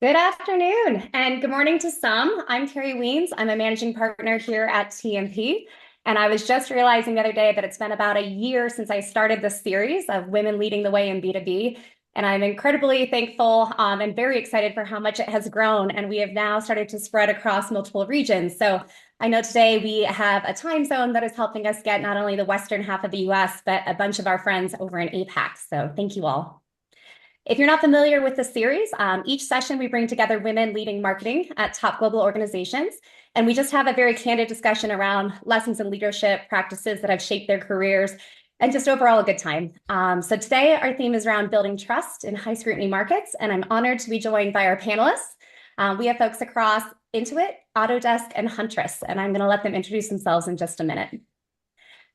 Good afternoon and good morning to some. I'm Kari Wiens. I'm a managing partner here at TMP. And I was just realizing the other day that it's been about a year since I started this series of Women Leading the Way in B2B. And I'm incredibly thankful and very excited for how much it has grown. And we have now started to spread across multiple regions. So I know today we have a time zone that is helping us get not only the Western half of the US, but a bunch of our friends over in APAC. So thank you all. If you're not familiar with the series, each session we bring together women leading marketing at top global organizations. And we just have a very candid discussion around lessons in leadership, practices that have shaped their careers, and just overall a good time. So today our theme is around building trust in high scrutiny markets. And I'm honored to be joined by our panelists. We have folks across Intuit, Autodesk, and Huntress. And I'm going to let them introduce themselves in just a minute.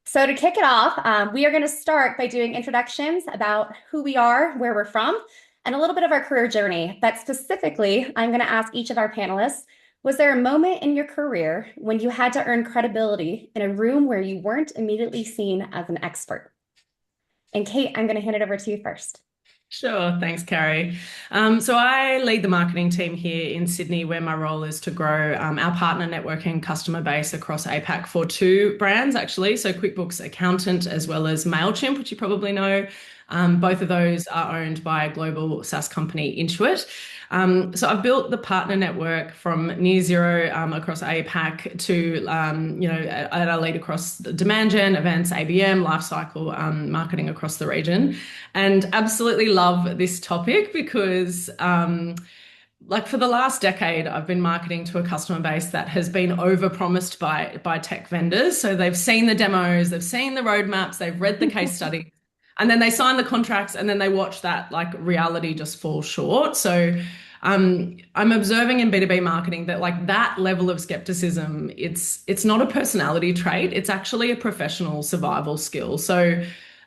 So to kick it off, we are going to start by doing introductions about who we are, where we're from, and a little bit of our career journey. But specifically, I'm going to ask each of our panelists, was there a moment in your career when you had to earn credibility in a room where you weren't immediately seen as an expert? And Kate, I'm going to hand it over to you first. Sure, thanks, Kari. So I lead the marketing team here in Sydney, where my role is to grow our partner networking customer base across APAC for two brands, actually. So QuickBooks Accountant as well as MailChimp, which you probably know. Both of those are owned by a global SaaS company, Intuit. So I've built the partner network from near zero across APAC to, and I lead across the demand gen, events, ABM, lifecycle marketing across the region. And absolutely love this topic because like for the last decade, I've been marketing to a customer base that has been overpromised by tech vendors. So they've seen the demos, they've seen the roadmaps, they've read the case study, and then they sign the contracts, and then they watch that like reality just fall short. So I'm observing in B2B marketing that like that level of skepticism, it's not a personality trait, it's actually a professional survival skill. So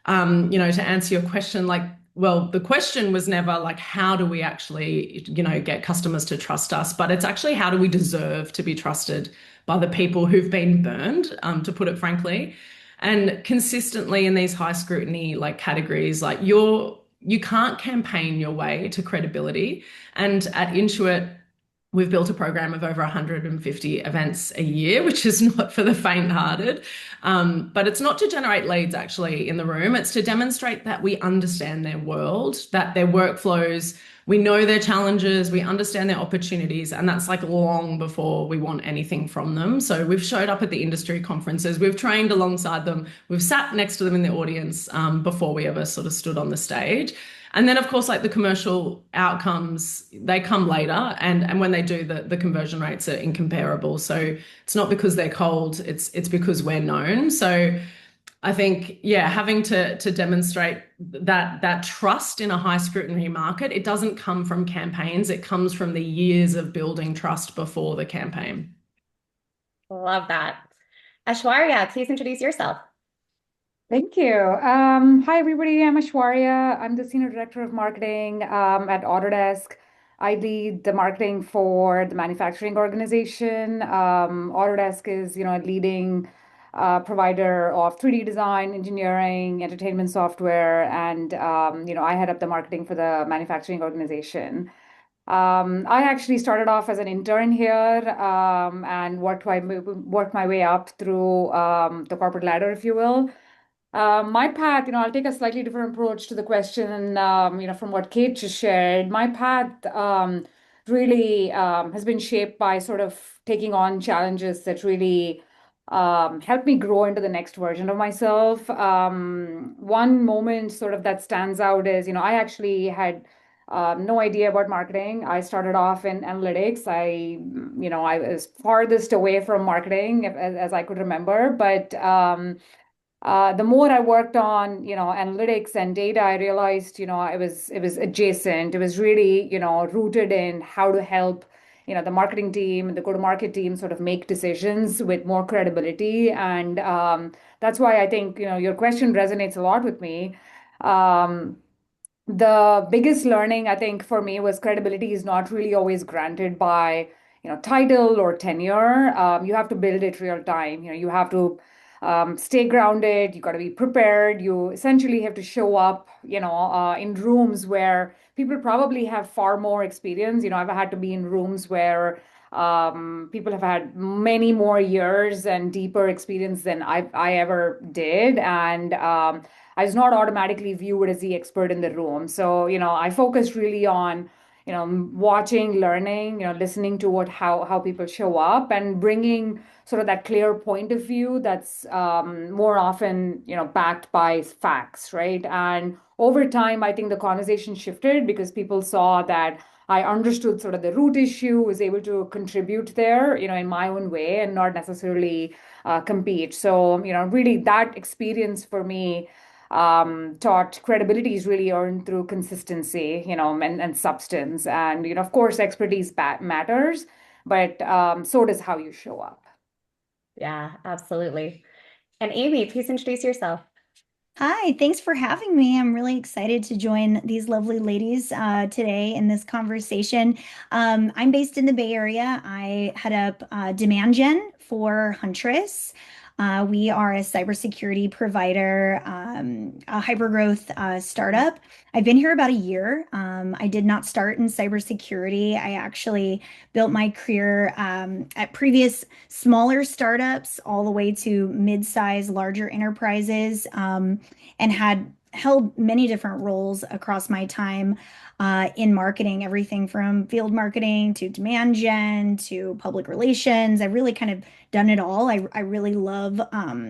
to answer your question, like, well, the question was never like, how do we actually, get customers to trust us? But it's actually, how do we deserve to be trusted by the people who've been burned, to put it frankly. And consistently in these high scrutiny like categories, like you can't campaign your way to credibility. And at Intuit, we've built a program of over 150 events a year, which is not for the faint-hearted. But it's not to generate leads actually in the room. It's to demonstrate that we understand their world, that their workflows, we know their challenges, we understand their opportunities, and that's like long before we want anything from them. So we've showed up at the industry conferences, we've trained alongside them, we've sat next to them in the audience before we ever sort of stood on the stage. And then, of course, like the commercial outcomes, they come later. And when they do, the conversion rates are incomparable. So it's not because they're cold, it's because we're known. So I think, yeah, having to demonstrate that trust in a high scrutiny market, it doesn't come from campaigns. It comes from the years of building trust before the campaign. Love that. Aishwarya, please introduce yourself. Thank you. Hi, everybody. I'm Aishwarya. I'm the Senior Director of Marketing at Autodesk. I lead the marketing for the manufacturing organization. Autodesk is, a leading provider of 3D design, engineering, entertainment software, and, I head up the marketing for the manufacturing organization. I actually started off as an intern here and worked my way up through the corporate ladder, if you will. My path, I'll take a slightly different approach to the question, from what Kate just shared. My path really has been shaped by sort of taking on challenges that really helped me grow into the next version of myself. One moment sort of that stands out is, I actually had no idea about marketing. I started off in analytics. I was farthest away from marketing as I could remember, but the more I worked on, analytics and data, I realized, it was adjacent. It was really, rooted in how to help, the marketing team and the go-to-market team sort of make decisions with more credibility. And that's why I think, your question resonates a lot with me. The biggest learning, I think, for me was credibility is not really always granted by, title or tenure. You have to build it real time. You have to stay grounded. You got to be prepared. You essentially have to show up, in rooms where people probably have far more experience. I've had to be in rooms where people have had many more years and deeper experience than I ever did. And I was not automatically viewed as the expert in the room. So, I focused really on watching, learning, listening to how people show up and bringing sort of that clear point of view that's more often, backed by facts, right? And over time, I think the conversation shifted because people saw that I understood sort of the root issue, was able to contribute there, in my own way and not necessarily compete. So, really that experience for me taught credibility is really earned through consistency, and substance. And, of course, expertise matters, but so does how you show up. Yeah, absolutely. And Aimee, please introduce yourself. Hi, thanks for having me. I'm really excited to join these lovely ladies today in this conversation. I'm based in the Bay Area. I head up demand gen for Huntress. We are a cybersecurity provider, a hypergrowth startup. I've been here about a year. I did not start in cybersecurity. I actually built my career at previous smaller startups all the way to mid-size, larger enterprises, and had held many different roles across my time in marketing, everything from field marketing to demand gen to public relations. I've really kind of done it all. I really love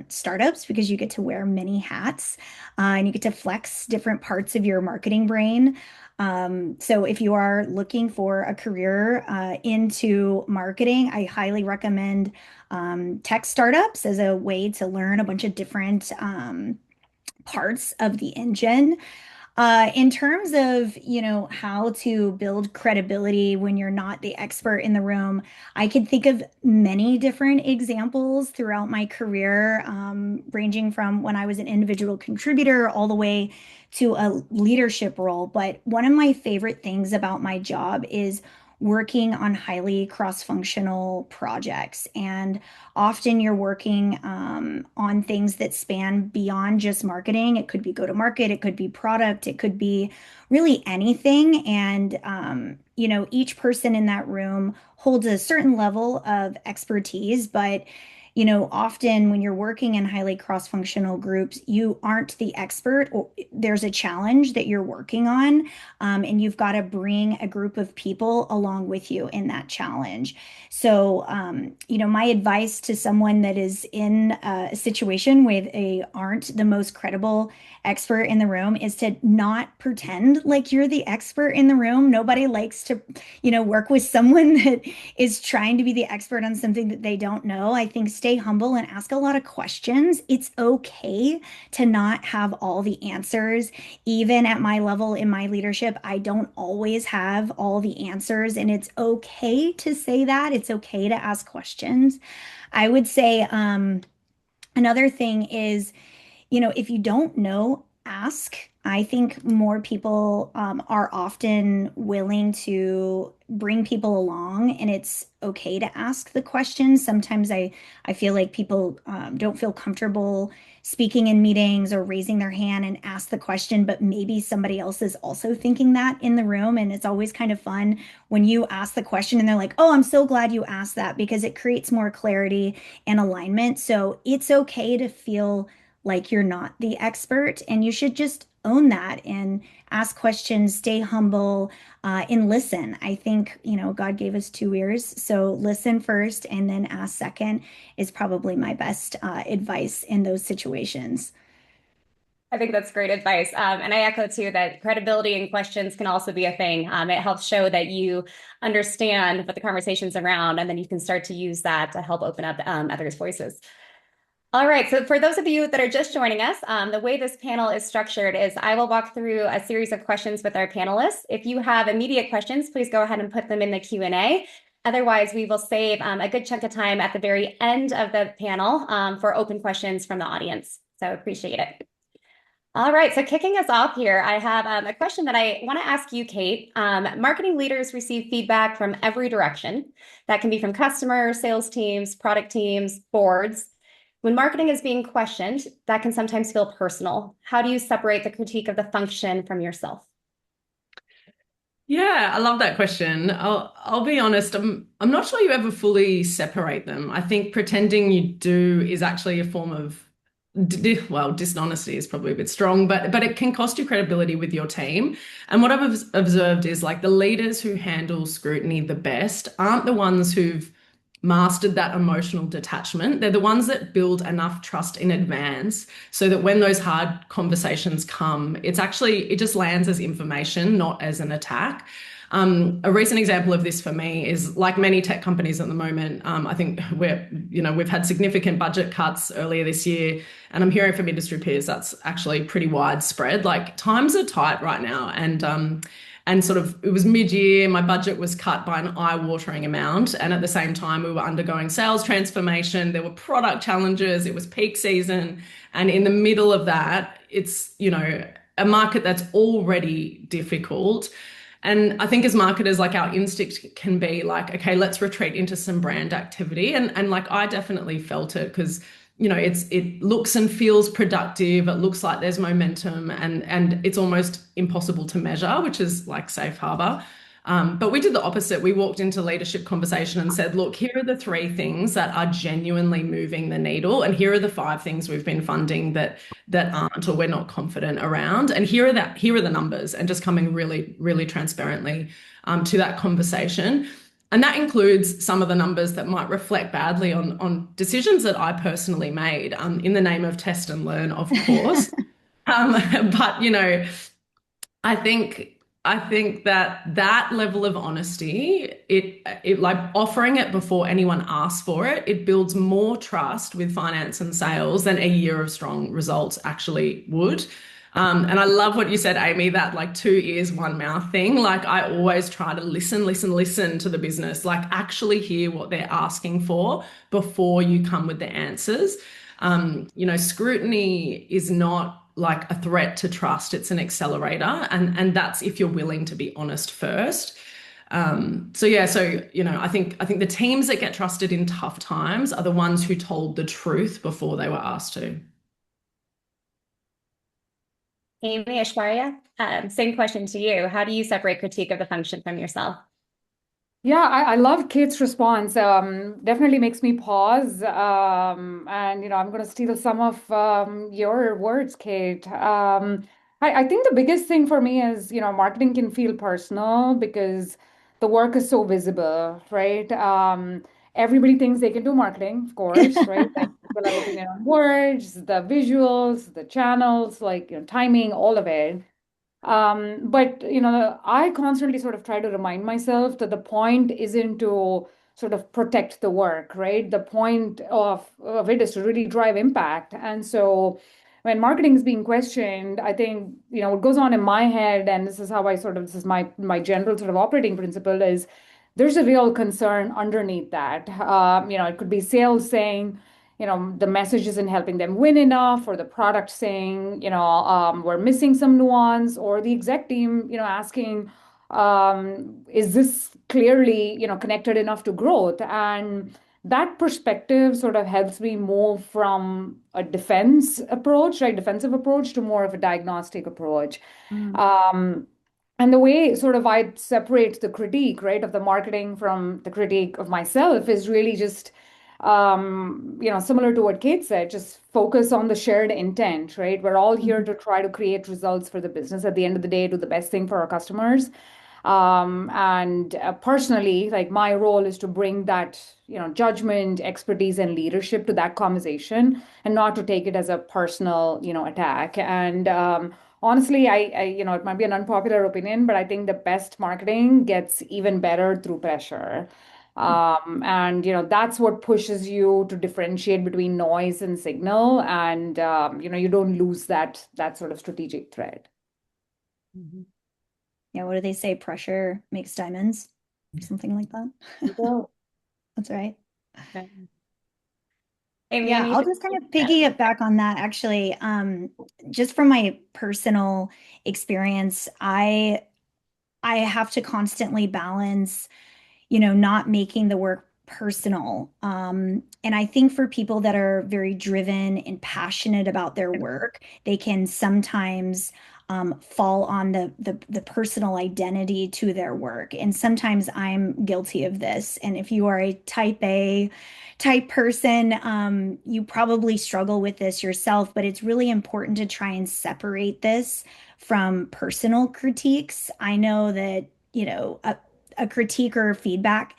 startups because you get to wear many hats and you get to flex different parts of your marketing brain. So if you are looking for a career into marketing, I highly recommend tech startups as a way to learn a bunch of different parts of the engine. In terms of, how to build credibility when you're not the expert in the room, I could think of many different examples throughout my career, ranging from when I was an individual contributor all the way to a leadership role. But one of my favorite things about my job is working on highly cross-functional projects. And often you're working on things that span beyond just marketing. It could be go-to-market, it could be product, it could be really anything. And, each person in that room holds a certain level of expertise, but often when you're working in highly cross-functional groups, you aren't the expert, or there's a challenge that you're working on, and you've got to bring a group of people along with you in that challenge. So, my advice to someone that is in a situation where they aren't the most credible expert in the room is to not pretend like you're the expert in the room. Nobody likes to, work with someone that is trying to be the expert on something that they don't know. I think stay humble and ask a lot of questions. It's okay to not have all the answers. Even at my level in my leadership, I don't always have all the answers, and it's okay to say that. It's okay to ask questions. I would say another thing is, if you don't know, ask. I think more people are often willing to bring people along, and it's okay to ask the questions. Sometimes I feel like people don't feel comfortable speaking in meetings or raising their hand and ask the question, but maybe somebody else is also thinking that in the room. And it's always kind of fun when you ask the question and they're like, oh, I'm so glad you asked that, because it creates more clarity and alignment. So it's okay to feel like you're not the expert, and you should just own that and ask questions, stay humble, and listen. I think, God gave us two ears, so listen first and then ask second is probably my best advice in those situations. I think that's great advice. And I echo too that credibility in questions can also be a thing. It helps show that you understand what the conversation's around, and then you can start to use that to help open up others' voices. All right, so for those of you that are just joining us, the way this panel is structured is I will walk through a series of questions with our panelists. If you have immediate questions, please go ahead and put them in the Q&A. Otherwise, we will save a good chunk of time at the very end of the panel for open questions from the audience. So appreciate it. All right, so kicking us off here, I have a question that I want to ask you, Kate. Marketing leaders receive feedback from every direction. That can be from customers, sales teams, product teams, boards. When marketing is being questioned, that can sometimes feel personal. How do you separate the critique of the function from yourself? Yeah, I love that question. I'll be honest, I'm not sure you ever fully separate them. I think pretending you do is actually a form of well, dishonesty is probably a bit strong, but it can cost you credibility with your team. And what I've observed is like the leaders who handle scrutiny the best aren't the ones who've mastered that emotional detachment. They're the ones that build enough trust in advance so that when those hard conversations come, it just lands as information, not as an attack. A recent example of this for me is like many tech companies at the moment. I think we've had significant budget cuts earlier this year, and I'm hearing from industry peers that's actually pretty widespread. Like times are tight right now, and sort of it was mid-year, my budget was cut by an eye-watering amount. And at the same time, we were undergoing sales transformation. There were product challenges. It was peak season. And in the middle of that, it's, a market that's already difficult. And I think as marketers, like our instinct can be like, okay, let's retreat into some brand activity. And like I definitely felt it because it looks and feels productive. It looks like there's momentum and it's almost impossible to measure, which is like safe harbor. But we did the opposite. We walked into leadership conversation and said, look, here are the 3 things that are genuinely moving the needle. And here are the 5 things we've been funding that aren't or we're not confident around. And here are the numbers, and just coming really, really transparently to that conversation. And that includes some of the numbers that might reflect badly on decisions that I personally made in the name of test and learn, of course. But I think that level of honesty, it like offering it before anyone asks for it, it builds more trust with finance and sales than a year of strong results actually would. And I love what you said, Aimee, that like 2 ears, 1 mouth thing. Like I always try to listen to the business, like actually hear what they're asking for before you come with the answers. Scrutiny is not like a threat to trust, it's an accelerator. And that's if you're willing to be honest first. I think the teams that get trusted in tough times are the ones who told the truth before they were asked to. Aimee, Aishwarya, same question to you. How do you separate critique of the function from yourself? Yeah, I love Kate's response. Definitely makes me pause. And I'm going to steal some of your words, Kate. I think the biggest thing for me is, marketing can feel personal because the work is so visible, right? Everybody thinks they can do marketing, of course, right? Like people are looking at words, the visuals, the channels, like timing, all of it. But I constantly sort of try to remind myself that the point isn't to sort of protect the work, right? The point of it is to really drive impact. And so when marketing is being questioned, I think, what goes on in my head, and this is how this is my general sort of operating principle is there's a real concern underneath that. It could be sales saying, the message isn't helping them win enough, or the product saying, we're missing some nuance, or the exec team, asking, is this clearly, connected enough to growth? And that perspective sort of helps me move from a defensive approach to more of a diagnostic approach. Um, and the way sort of I separate the critique, right, of the marketing from the critique of myself is really just similar to what Kate said, just focus on the shared intent, right? We're all here to try to create results for the business at the end of the day, do the best thing for our customers. And personally, like my role is to bring that, judgment, expertise, and leadership to that conversation and not to take it as a personal, attack. And honestly, it might be an unpopular opinion, but I think the best marketing gets even better through pressure. And that's what pushes you to differentiate between noise and signal, and you don't lose that sort of strategic thread. Yeah, what do they say? Pressure makes diamonds, or something like that. That's right. Okay. Aimee, Yeah, I'll just kind of piggyback back on that actually. Just from my personal experience, I have to constantly balance, not making the work personal. And I think for people that are very driven and passionate about their work, they can sometimes fall on the personal identity to their work. And sometimes I'm guilty of this. And if you are a type A type person, you probably struggle with this yourself, but it's really important to try and separate this from personal critiques. I know that, a critique or feedback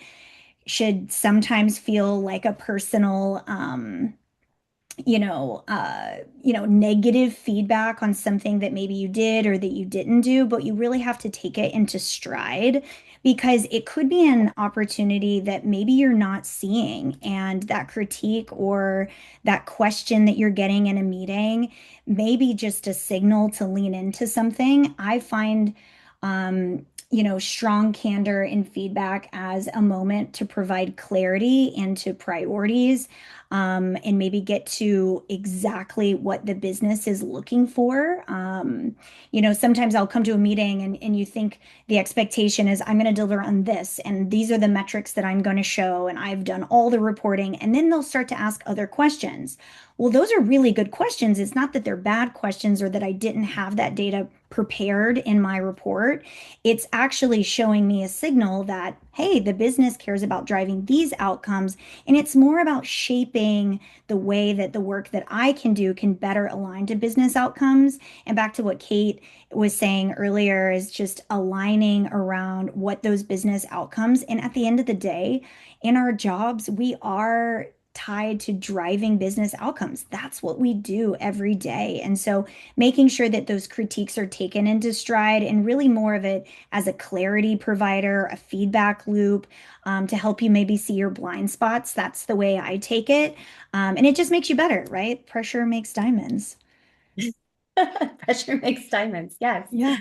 should sometimes feel like a personal, negative feedback on something that maybe you did or that you didn't do, but you really have to take it into stride because it could be an opportunity that maybe you're not seeing. And that critique or that question that you're getting in a meeting may be just a signal to lean into something. I find, strong candor and feedback as a moment to provide clarity into priorities, and maybe get to exactly what the business is looking for. Sometimes I'll come to a meeting and you think the expectation is I'm going to deliver on this, and these are the metrics that I'm going to show, and I've done all the reporting, and then they'll start to ask other questions. Well, those are really good questions. It's not that they're bad questions or that I didn't have that data prepared in my report. It's actually showing me a signal that, hey, the business cares about driving these outcomes, and it's more about shaping the way that the work that I can do can better align to business outcomes. And back to what Kate was saying earlier is just aligning around what those business outcomes. And at the end of the day, in our jobs, we are tied to driving business outcomes. That's what we do every day. And so making sure that those critiques are taken into stride and really more of it as a clarity provider, a feedback loop, to help you maybe see your blind spots. That's the way I take it. And it just makes you better, right? Pressure makes diamonds. Pressure makes diamonds. Yes. Yeah.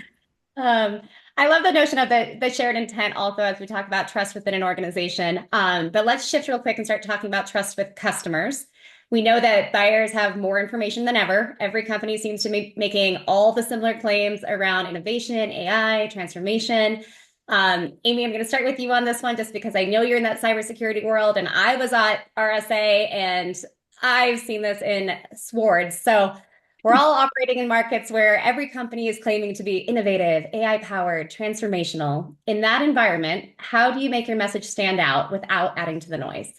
Um, I love the notion of the shared intent also as we talk about trust within an organization. But let's shift real quick and start talking about trust with customers. We know that buyers have more information than ever. Every company seems to be making all the similar claims around innovation, AI, transformation. Aimee, I'm going to start with you on this one just because I know you're in that cybersecurity world and I was at RSA and I've seen this in swords. So we're all operating in markets where every company is claiming to be innovative, AI powered, transformational. In that environment, how do you make your message stand out without adding to the noise?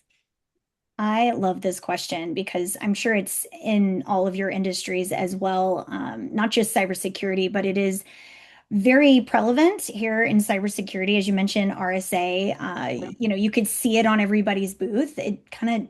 I love this question because I'm sure it's in all of your industries as well, not just cybersecurity, but it is very prevalent here in cybersecurity. As you mentioned, RSA, you could see it on everybody's booth. It kind of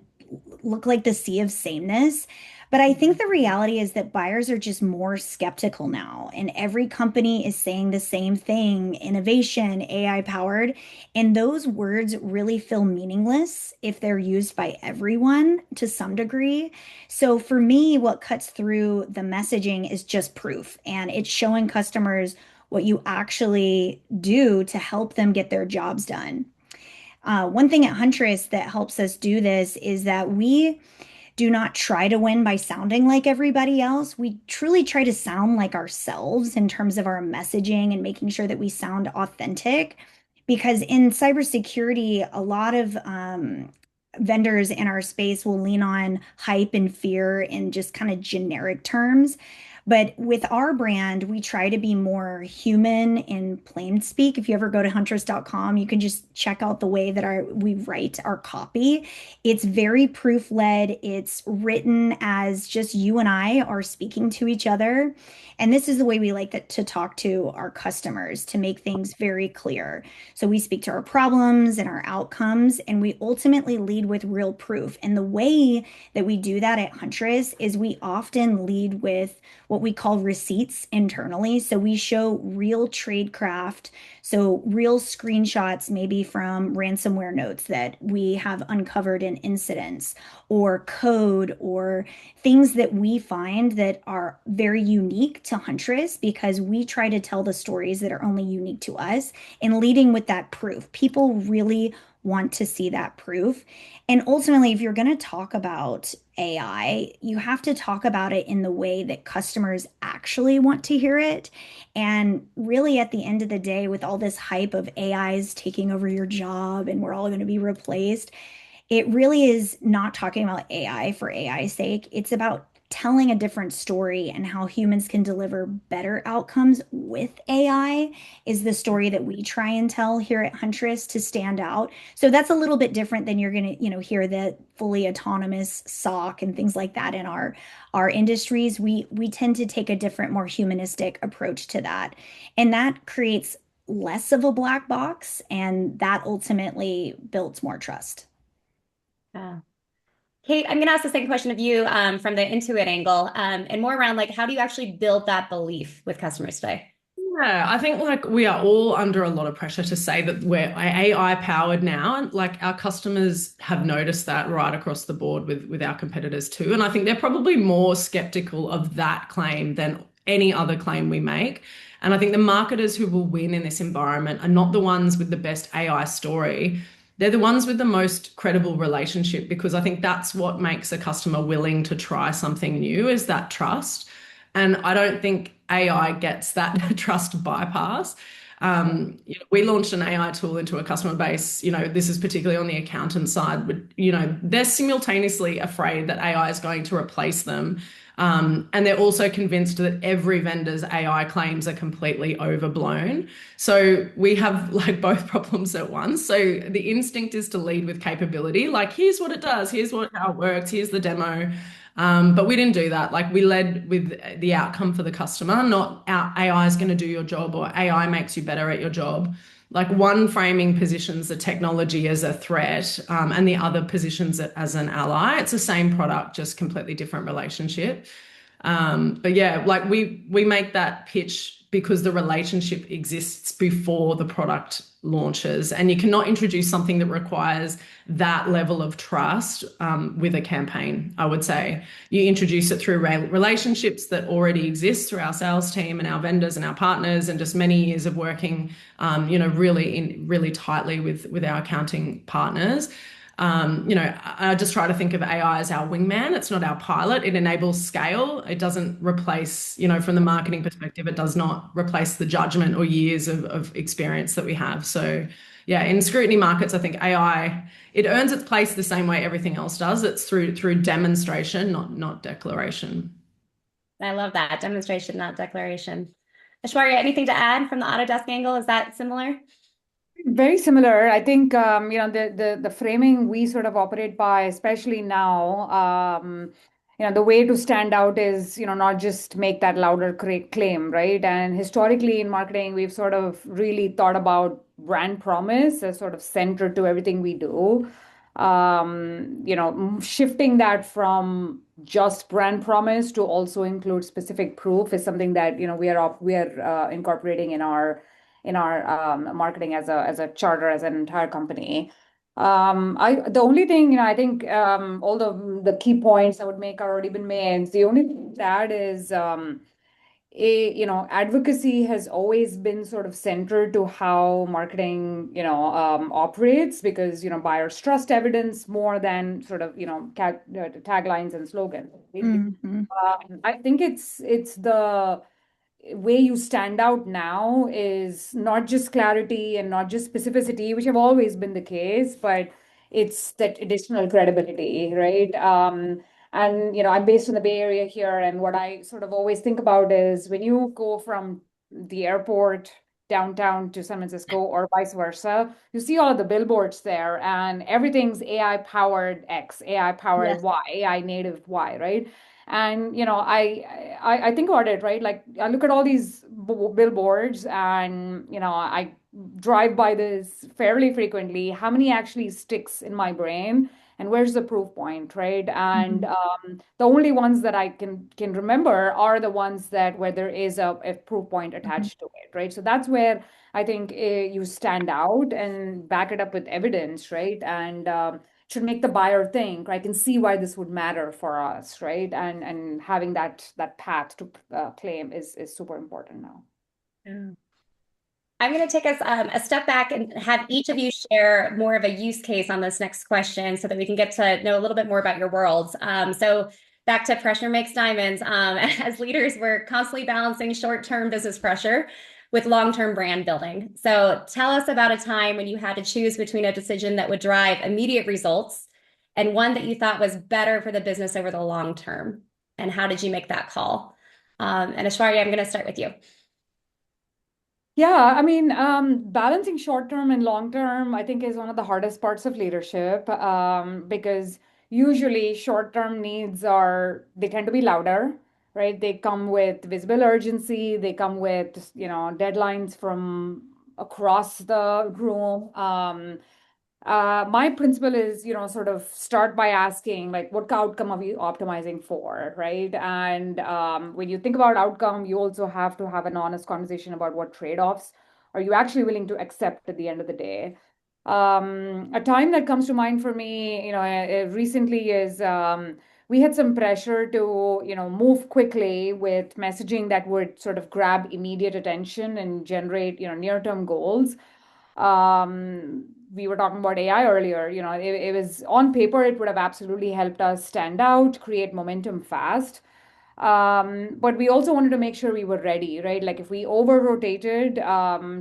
looked like the sea of sameness. But I think the reality is that buyers are just more skeptical now, and every company is saying the same thing, innovation, AI powered, and those words really feel meaningless if they're used by everyone to some degree. So for me, what cuts through the messaging is just proof, and it's showing customers what you actually do to help them get their jobs done. One thing at Huntress that helps us do this is that we do not try to win by sounding like everybody else. We truly try to sound like ourselves in terms of our messaging and making sure that we sound authentic. Because in cybersecurity, a lot of vendors in our space will lean on hype and fear in just kind of generic terms. But with our brand, we try to be more human in plain speak. If you ever go to huntress.com, you can just check out the way that we write our copy. It's very proof led. It's written as just you and I are speaking to each other. And this is the way we like to talk to our customers to make things very clear. So we speak to our problems and our outcomes, and we ultimately lead with real proof. And the way that we do that at Huntress is we often lead with what we call receipts internally. So we show real tradecraft, so real screenshots, maybe from ransomware notes that we have uncovered in incidents, or code, or things that we find that are very unique to Huntress because we try to tell the stories that are only unique to us and leading with that proof. People really want to see that proof. And ultimately, if you're going to talk about AI, you have to talk about it in the way that customers actually want to hear it. And really, at the end of the day, with all this hype of AIs taking over your job and we're all going to be replaced, it really is not talking about AI for AI's sake. It's about telling a different story and how humans can deliver better outcomes with AI is the story that we try and tell here at Huntress to stand out. So that's a little bit different than you're going to, hear the fully autonomous SOC and things like that in our industries. We tend to take a different, more humanistic approach to that. And that creates less of a black box, and that ultimately builds more trust. Yeah. Kate, I'm going to ask the same question of you from the Intuit angle, and more around like how do you actually build that belief with customers today? Yeah, I think like we are all under a lot of pressure to say that we're AI powered now. And like our customers have noticed that right across the board with our competitors too. And I think they're probably more skeptical of that claim than any other claim we make. And I think the marketers who will win in this environment are not the ones with the best AI story. They're the ones with the most credible relationship, because I think that's what makes a customer willing to try something new, is that trust. And I don't think AI gets that trust bypass. We launched an AI tool into a customer base. This is particularly on the accountant side, but they're simultaneously afraid that AI is going to replace them. And they're also convinced that every vendor's AI claims are completely overblown. So we have like both problems at once. So the instinct is to lead with capability. Like, here's what it does. Here's how it works. Here's the demo. But we didn't do that. Like, we led with the outcome for the customer, not our AI is going to do your job or AI makes you better at your job. Like, one framing positions the technology as a threat, and the other positions it as an ally. It's the same product, just completely different relationship. But yeah, like we make that pitch because the relationship exists before the product launches, and you cannot introduce something that requires that level of trust with a campaign. I would say you introduce it through relationships that already exist through our sales team and our vendors and our partners, and just many years of working, really tightly with our accounting partners. I just try to think of AI as our wingman. It's not our pilot. It enables scale. It doesn't replace, from the marketing perspective, it does not replace the judgment or years of experience that we have. So yeah, in scrutiny markets, I think AI, it earns its place the same way everything else does. It's through demonstration, not declaration. I love that demonstration, not declaration. Aishwarya, anything to add from the Autodesk angle? Is that similar? Very similar. I think the framing we sort of operate by, especially now, the way to stand out is not just make that louder claim, right? And historically in marketing, we've sort of really thought about brand promise as sort of central to everything we do. Shifting that from just brand promise to also include specific proof is something that we are incorporating in our marketing as a charter, as an entire company. The only thing, I think all the key points I would make are already been made. The only thing that is, advocacy has always been sort of centered to how marketing, operates, because, buyers trust evidence more than sort of, taglines and slogans. Mm-hmm. I think it's the way you stand out now is not just clarity and not just specificity, which have always been the case, but it's that additional credibility, right? And I'm based in the Bay Area here, and what I sort of always think about is when you go from the airport downtown to San Francisco or vice versa, you see all of the billboards there, and everything's AI powered X, AI powered Yes. Y, AI native Y, right? And I think about it, right? Like, I look at all these billboards, and I drive by this fairly frequently. How many actually sticks in my brain, and where's the proof point, right? And the only ones that I can remember are the ones that where there is a proof point attached to it, right? So that's where I think you stand out and back it up with evidence, right? And should make the buyer think, I can see why this would matter for us, right? And having that path to claim is super important now. Yeah. I'm going to take us a step back and have each of you share more of a use case on this next question so that we can get to know a little bit more about your worlds. So back to pressure makes diamonds. As leaders, we're constantly balancing short-term business pressure with long-term brand building. So tell us about a time when you had to choose between a decision that would drive immediate results and one that you thought was better for the business over the long term? And how did you make that call? And Aishwarya, I'm going to start with you. Yeah, I mean, balancing short term and long term, I think, is one of the hardest parts of leadership, because usually short term needs they tend to be louder, right? They come with visible urgency, they come with, deadlines from across the room. My principle is, sort of start by asking, like, what outcome are we optimizing for, right? And when you think about outcome, you also have to have an honest conversation about what trade-offs are you actually willing to accept at the end of the day. A time that comes to mind for me, recently is we had some pressure to, move quickly with messaging that would sort of grab immediate attention and generate, near-term goals. We were talking about AI earlier. It was on paper, it would have absolutely helped us stand out, create momentum fast. But we also wanted to make sure we were ready, right? Like if we over rotated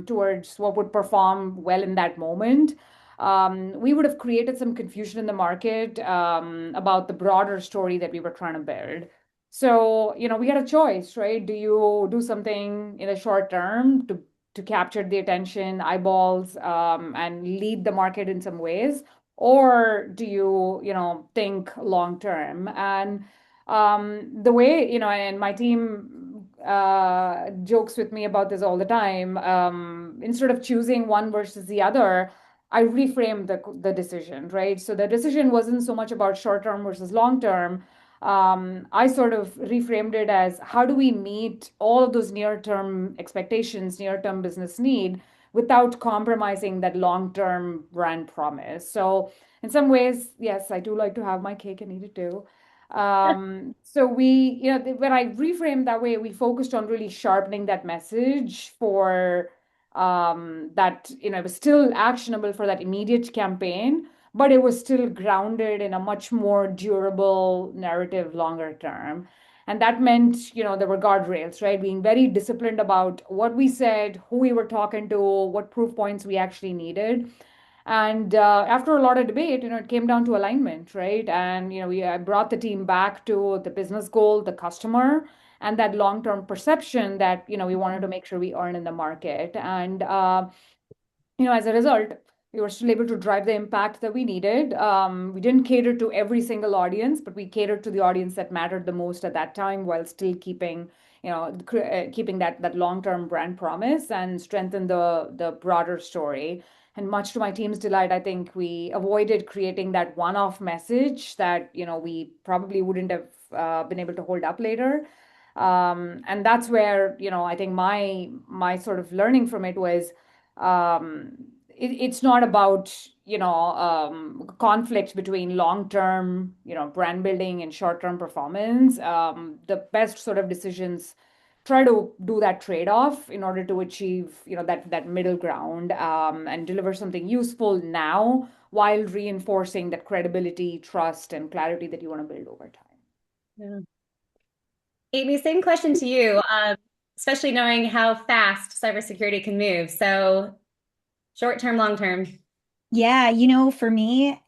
towards what would perform well in that moment, we would have created some confusion in the market about the broader story that we were trying to build. So, we had a choice, right? Do you do something in the short term to capture the attention, eyeballs, and lead the market in some ways? Or do you, think long term? And the way, and my team jokes with me about this all the time, instead of choosing one versus the other, I reframed the decision, right? So the decision wasn't so much about short term versus long term. I sort of reframed it as how do we meet all of those near term expectations, near term business need without compromising that long term brand promise. So, in some ways, yes, I do like to have my cake and eat it too. So when I reframed that way, we focused on really sharpening that message for that, it was still actionable for that immediate campaign, but it was still grounded in a much more durable narrative longer term. And that meant, there were guardrails, right? Being very disciplined about what we said, who we were talking to, what proof points we actually needed. And after a lot of debate, it came down to alignment, right? And I brought the team back to the business goal, the customer, and that long-term perception that we wanted to make sure we earn in the market. And as a result, we were still able to drive the impact that we needed. We didn't cater to every single audience, but we catered to the audience that mattered the most at that time, while still keeping keeping that long-term brand promise and strengthen the broader story. And much to my team's delight, I think we avoided creating that one-off message that we probably wouldn't have been able to hold up later. And that's where I think my sort of learning from it was, it's not about conflict between long-term brand building and short-term performance. The best sort of decisions try to do that trade-off in order to achieve that middle ground, and deliver something useful now while reinforcing that credibility, trust, and clarity that you want to build over time. Yeah. Aimee, same question to you, especially knowing how fast cybersecurity can move. So short term, long term. Yeah, for me,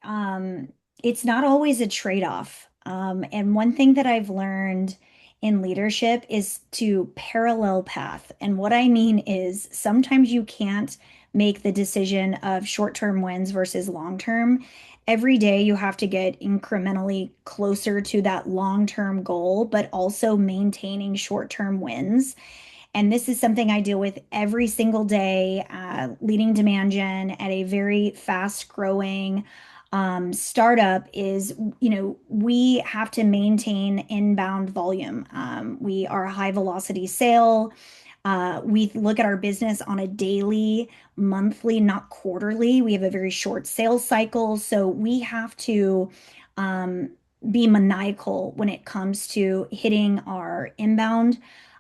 it's not always a trade-off. And one thing that I've learned in leadership is to parallel path. And what I mean is sometimes you can't make the decision of short-term wins versus long-term. Every day you have to get incrementally closer to that long-term goal, but also maintaining short-term wins. And this is something I deal with every single day, leading demand gen at a very fast growing startup is, we have to maintain inbound volume. We are a high velocity sale. We look at our business on a daily, monthly, not quarterly. We have a very short sales cycle. So we have to be maniacal when it comes to hitting our inbound,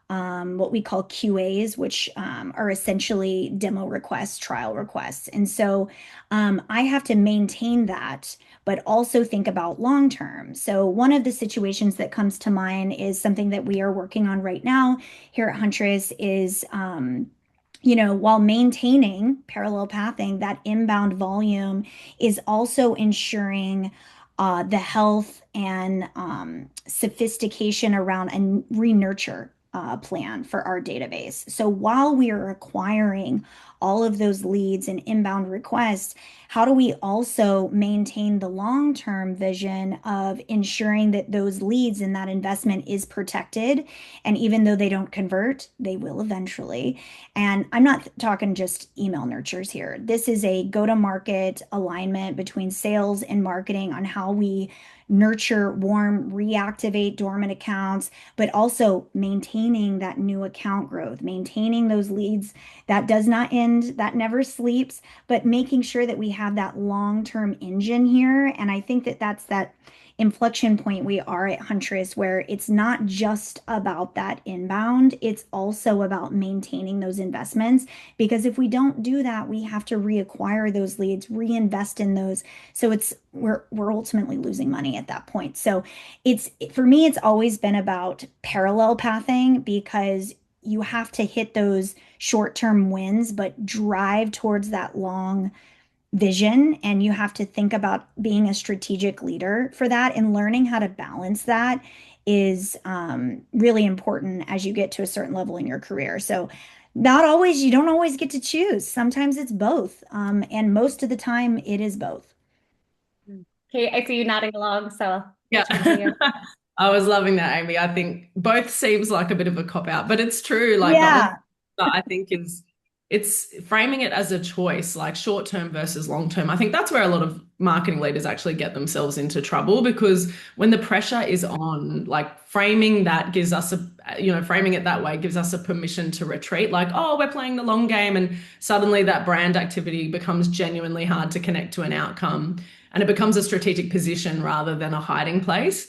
what we call QAs, which are essentially demo requests, trial requests. And so I have to maintain that, but also think about long term. So one of the situations that comes to mind is something that we are working on right now here at Huntress is, while maintaining parallel pathing, that inbound volume is also ensuring the health and sophistication around a re-nurture plan for our database. So while we are acquiring all of those leads and inbound requests, how do we also maintain the long-term vision of ensuring that those leads and that investment is protected? And even though they don't convert, they will eventually. And I'm not talking just email nurtures here. This is a go-to-market alignment between sales and marketing on how we nurture, warm, reactivate dormant accounts, but also maintaining that new account growth, maintaining those leads. That does not end, that never sleeps, but making sure that we have that long-term engine here. And I think that that's that inflection point we are at Huntress, where it's not just about that inbound, it's also about maintaining those investments. Because if we don't do that, we have to reacquire those leads, reinvest in those. So we're ultimately losing money at that point. So it's, for me, it's always been about parallel pathing, because you have to hit those short-term wins, but drive towards that long vision. And you have to think about being a strategic leader for that, and learning how to balance that is really important as you get to a certain level in your career. So not always, you don't always get to choose. Sometimes it's both. And most of the time it is both. Okay, I see you nodding along, so Yeah. which one are you? I was loving that, Aimee. I think both seems like a bit of a cop out, but it's true. Like the Yeah. honest that I think is it's framing it as a choice, like short term versus long term. I think that's where a lot of marketing leaders actually get themselves into trouble, because when the pressure is on, like framing that gives us framing it that way gives us a permission to retreat. Like, oh, we're playing the long game, and suddenly that brand activity becomes genuinely hard to connect to an outcome, and it becomes a strategic position rather than a hiding place.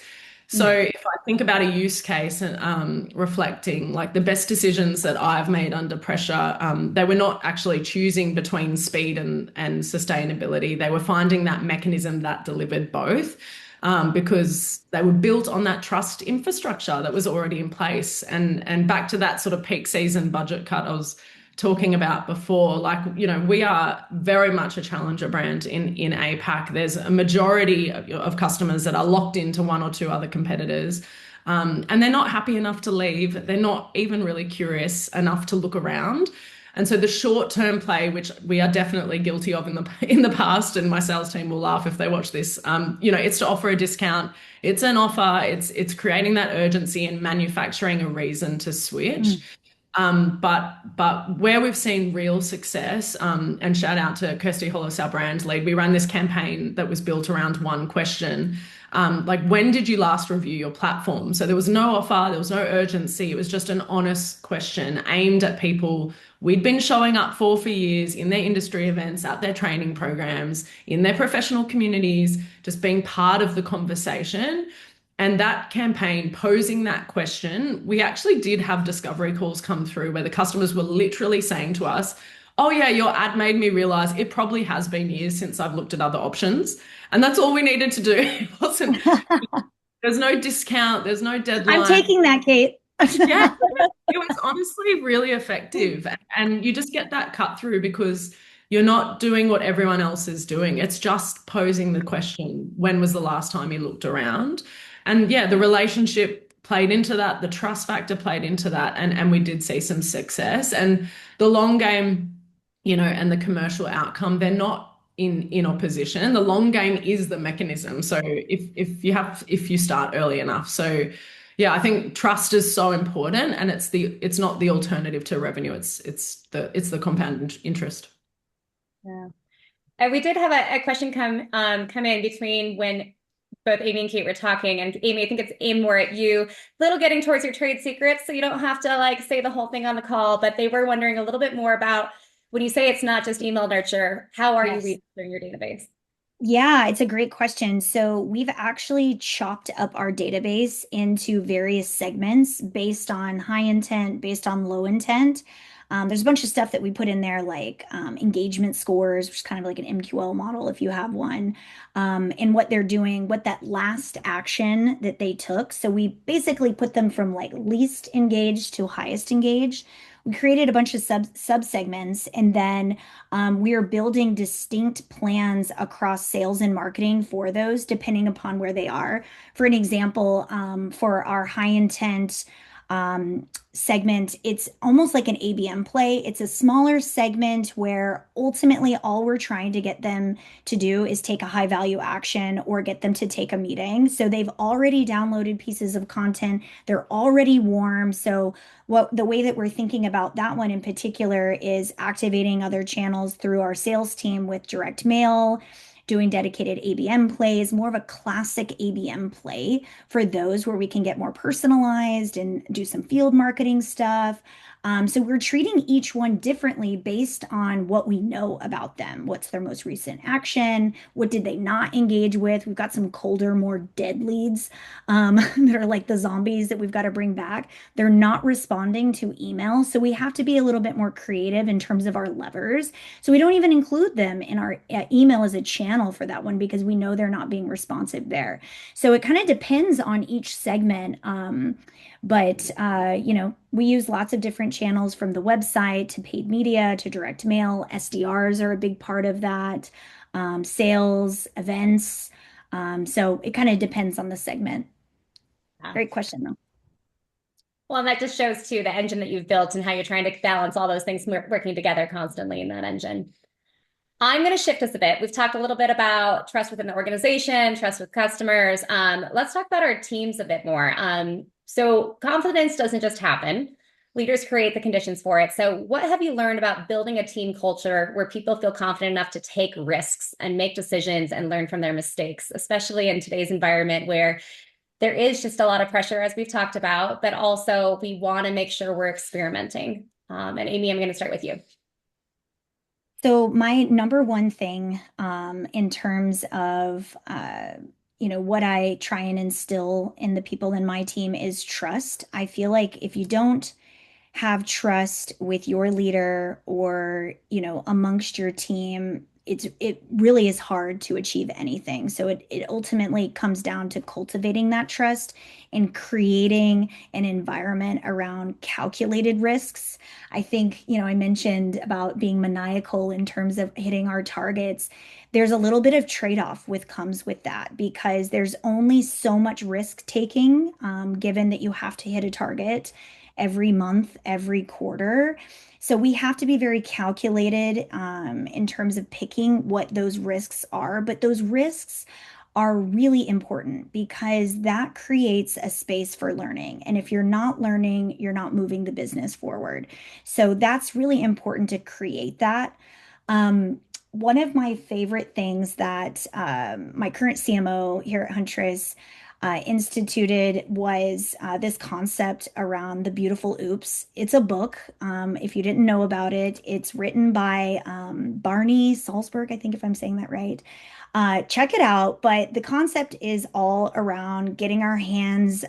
So if I think about a use case and reflecting, like the best decisions that I've made under pressure, they were not actually choosing between speed and sustainability. They were finding that mechanism that delivered both, because they were built on that trust infrastructure that was already in place. And back to that sort of peak season budget cut I was talking about before, like, we are very much a challenger brand in APAC. There's a majority of customers that are locked into one or two other competitors, and they're not happy enough to leave. They're not even really curious enough to look around. And so the short-term play, which we are definitely guilty of in the past, and my sales team will laugh if they watch this, it's to offer a discount. It's an offer. It's creating that urgency and manufacturing a reason to switch. But where we've seen real success, and shout out to Kirsty Hollis, our brand lead, we ran this campaign that was built around one question. Like, when did you last review your platform? So there was no offer, there was no urgency. It was just an honest question aimed at people we'd been showing up for years in their industry events, at their training programs, in their professional communities, just being part of the conversation. And that campaign, posing that question, we actually did have discovery calls come through where the customers were literally saying to us, oh yeah, your ad made me realize it probably has been years since I've looked at other options. And that's all we needed to do. It wasn't, there's no discount, there's no I'm deadline. taking that, Kate. Yeah, it was honestly really effective. And you just get that cut through because you're not doing what everyone else is doing. It's just posing the question, when was the last time you looked around? And yeah, the relationship played into that, the trust factor played into that, and we did see some success. And the long game, and the commercial outcome, they're not in opposition. The long game is the mechanism. So if you start early enough. So yeah, I think trust is so important, and it's not the alternative to revenue. It's the compound interest. Yeah. And we did have a question come in between when both Aimee and Kate were talking. And Aimee, I think it's aimed more at you, little getting towards your trade secrets, so you don't have to like say the whole thing on the call, but they were wondering a little bit more about when you say it's not just email nurture, how are you researching your database? Yeah, it's a great question. So we've actually chopped up our database into various segments based on high intent, based on low intent. There's a bunch of stuff that we put in there, like engagement scores, which is kind of like an MQL model if you have one, and what they're doing, what that last action that they took. So we basically put them from like least engaged to highest engaged. we created a bunch of sub segments, and then we are building distinct plans across sales and marketing for those, depending upon where they are. For an example, for our high intent segment, it's almost like an ABM play. It's a smaller segment where ultimately all we're trying to get them to do is take a high value action or get them to take a meeting. So they've already downloaded pieces of content, they're already warm. So what the way that we're thinking about that one in particular is activating other channels through our sales team with direct mail, doing dedicated ABM plays, more of a classic ABM play for those where we can get more personalized and do some field marketing stuff. So we're treating each one differently based on what we know about them. What's their most recent action? What did they not engage with? We've got some colder, more dead leads that are like the zombies that we've got to bring back. They're not responding to email. So we have to be a little bit more creative in terms of our levers. So we don't even include them in our email as a channel for that one because we know they're not being responsive there. So it kind of depends on each segment. But we use lots of different channels from the website to paid media to direct mail. SDRs are a big part of that, sales, events. So it kind of depends on the segment. Yeah. Great question, though. Well, and that just shows too the engine that you've built and how you're trying to balance all those things working together constantly in that engine. I'm going to shift us a bit. We've talked a little bit about trust within the organization, trust with customers. Let's talk about our teams a bit more. So confidence doesn't just happen. Leaders create the conditions for it. So what have you learned about building a team culture where people feel confident enough to take risks and make decisions and learn from their mistakes, especially in today's environment where there is just a lot of pressure, as we've talked about, but also we want to make sure we're experimenting. And Aimee, I'm going to start with you. So my number one thing in terms of what I try and instill in the people in my team is trust. I feel like if you don't have trust with your leader or, amongst your team, it really is hard to achieve anything. So it ultimately comes down to cultivating that trust and creating an environment around calculated risks. I think, I mentioned about being maniacal in terms of hitting our targets. There's a little bit of trade-off comes with that because there's only so much risk taking, given that you have to hit a target every month, every quarter. So we have to be very calculated in terms of picking what those risks are. But those risks are really important because that creates a space for learning. And if you're not learning, you're not moving the business forward. So that's really important to create that. One of my favorite things that my current CMO here at Huntress instituted was this concept around the beautiful oops. It's a book. If you didn't know about it, it's written by Barney Salzberg, I think if I'm saying that right. Check it out. But the concept is all around getting our hands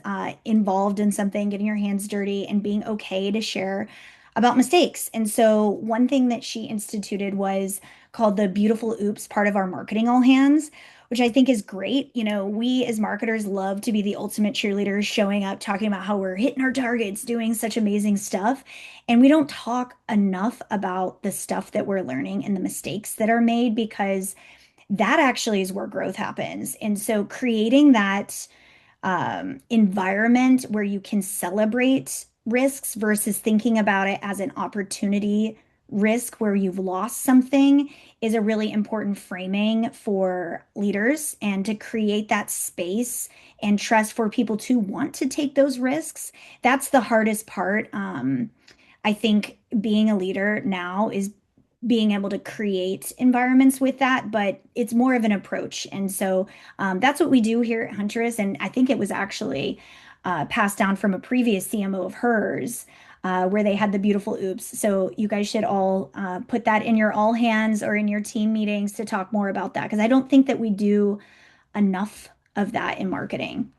involved in something, getting your hands dirty, and being okay to share about mistakes. And so one thing that she instituted was called the beautiful oops part of our marketing all hands, which I think is great. We as marketers love to be the ultimate cheerleaders, showing up, talking about how we're hitting our targets, doing such amazing stuff. And we don't talk enough about the stuff that we're learning and the mistakes that are made because that actually is where growth happens. And so creating that environment where you can celebrate risks versus thinking about it as an opportunity risk where you've lost something is a really important framing for leaders and to create that space and trust for people to want to take those risks. That's the hardest part. I think being a leader now is being able to create environments with that, but it's more of an approach. And so that's what we do here at Huntress. And I think it was actually passed down from a previous CMO of hers, where they had the beautiful oops. So you guys should all put that in your all hands or in your team meetings to talk more about that, because I don't think that we do enough of that in marketing.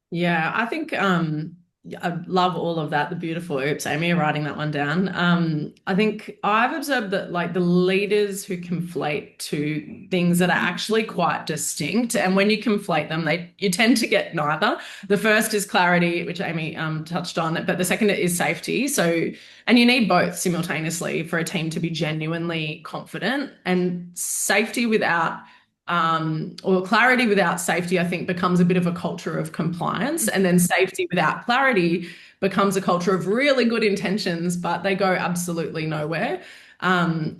Yeah, I think I love all of that. The beautiful oops, Amy, you're writing that one down. I think I've observed that like the leaders who conflate two things that are actually quite distinct, and when you conflate them, you tend to get neither. The first is clarity, which Amy touched on, but the second is safety. So, and you need both simultaneously for a team to be genuinely confident. And safety without or clarity without safety, I think, becomes a bit of a culture of compliance. And then safety without clarity becomes a culture of really good intentions, but they go absolutely nowhere.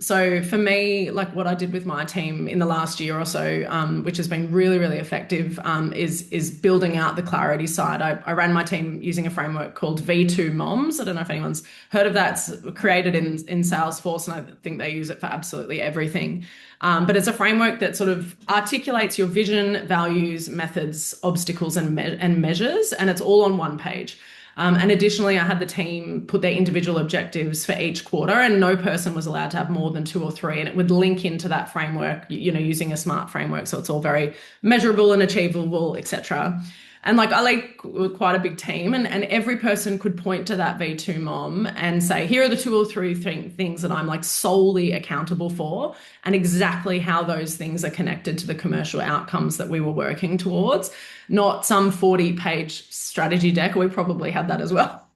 So for me, like what I did with my team in the last year or so, which has been really, really effective, is building out the clarity side. I ran my team using a framework called V2 Moms. I don't know if anyone's heard of that. It's created in Salesforce, and I think they use it for absolutely everything. But it's a framework that sort of articulates your vision, values, methods, obstacles, and measures, and it's all on one page. And additionally, I had the team put their individual objectives for each quarter, and no person was allowed to have more than 2 or 3. And it would link into that framework, using a SMART framework. So it's all very measurable and achievable, etc. And like I like quite a big team, and every person could point to that V2 mom and say, here are the 2 or 3 things that I'm like solely accountable for, and exactly how those things are connected to the commercial outcomes that we were working towards, not some 40-page strategy deck. We probably had that as well.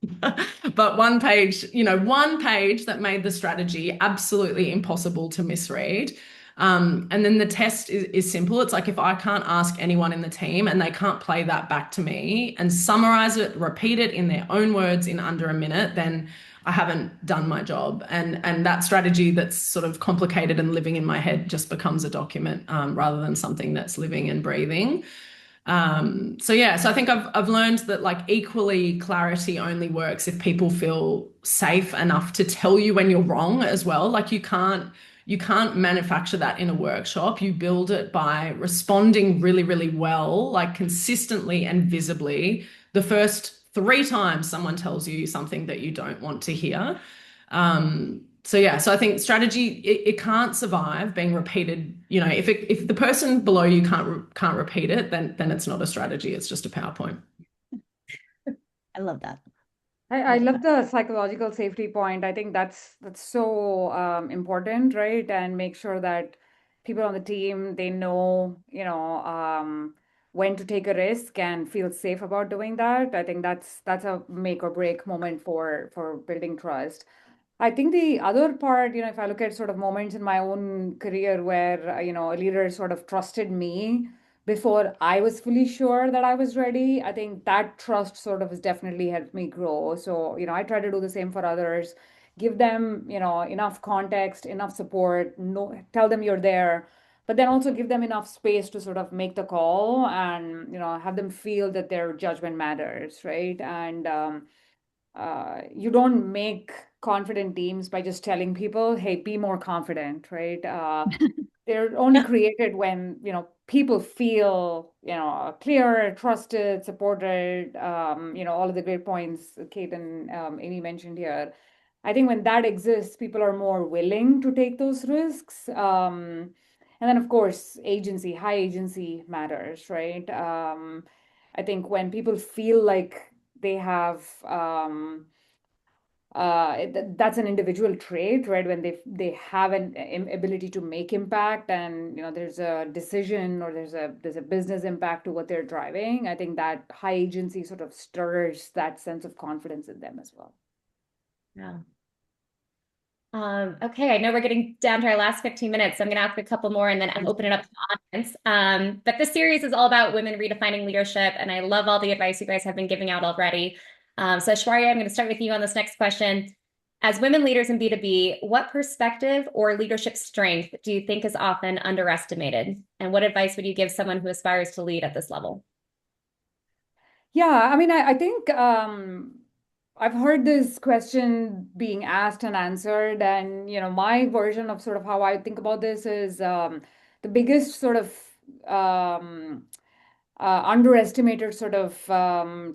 But one page that made the strategy absolutely impossible to misread. And then the test is simple. It's like if I can't ask anyone in the team and they can't play that back to me and summarize it, repeat it in their own words in under a minute, then I haven't done my job. And that strategy that's sort of complicated and living in my head just becomes a document, rather than something that's living and breathing. So I think I've learned that like equally clarity only works if people feel safe enough to tell you when you're wrong as well. Like you can't manufacture that in a workshop. You build it by responding really, really well, like consistently and visibly the first 3 times someone tells you something that you don't want to hear. So I think strategy, it can't survive being repeated. If the person below you can't repeat it, then it's not a strategy. It's just a PowerPoint. I love that. I love the psychological safety point. I think that's so important, right? And make sure that people on the team, they know, when to take a risk and feel safe about doing that. I think that's a make or break moment for building trust. I think the other part, if I look at sort of moments in my own career where, a leader sort of trusted me before I was fully sure that I was ready, I think that trust sort of has definitely helped me grow. So, I try to do the same for others, give them, enough context, enough support, no, tell them you're there, but then also give them enough space to sort of make the call and, have them feel that their judgment matters, right? And you don't make confident teams by just telling people, hey, be more confident, right? They're only created when, people feel, clear, trusted, supported, all of the great points Kate and Amy mentioned here. I think when that exists, people are more willing to take those risks. And then, of course, high agency matters, right? I think when people feel like they have that's an individual trait, right? When they have an ability to make impact, and there's a decision or there's a business impact to what they're driving. I think that high agency sort of stirs that sense of confidence in them as well. Yeah. Okay, I know we're getting down to our last 15 minutes, so I'm going to ask a couple more and then I'll open it up to the audience. But this series is all about women redefining leadership, and I love all the advice you guys have been giving out already. So Aishwarya, I'm going to start with you on this next question. As women leaders in B2B, what perspective or leadership strength do you think is often underestimated? And what advice would you give someone who aspires to lead at this level? Yeah, I mean, I think I've heard this question being asked and answered, and my version of sort of how I think about this is the biggest sort of underestimated sort of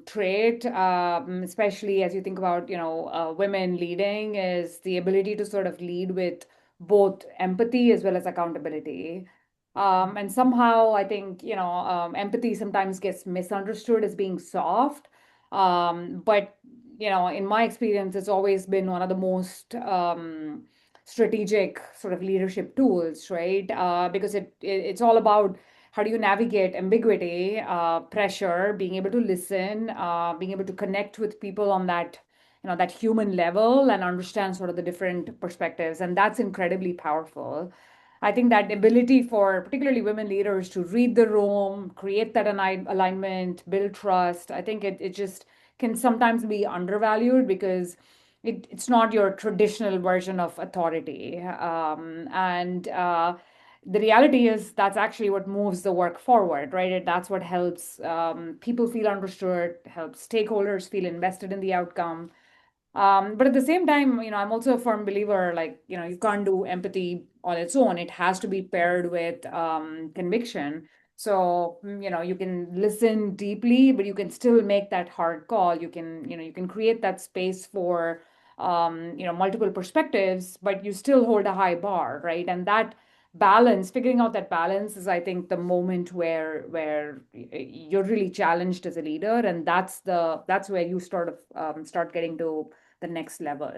trait, especially as you think about women leading, is the ability to sort of lead with both empathy as well as accountability. And somehow I think empathy sometimes gets misunderstood as being soft. But in my experience, it's always been one of the most strategic sort of leadership tools, right? Because it's all about how do you navigate ambiguity, pressure, being able to listen, being able to connect with people on that, that human level and understand sort of the different perspectives. And that's incredibly powerful. I think that ability for particularly women leaders to read the room, create that alignment, build trust, I think it just can sometimes be undervalued because it's not your traditional version of authority. And the reality is that's actually what moves the work forward, right? That's what helps people feel understood, helps stakeholders feel invested in the outcome. But at the same time, I'm also a firm believer, like, you can't do empathy on its own. It has to be paired with conviction. So, you can listen deeply, but you can still make that hard call. You can create that space for, multiple perspectives, but you still hold a high bar, right? And that balance, figuring out that balance is, I think, the moment where you're really challenged as a leader, and that's where you sort of start getting to the next level.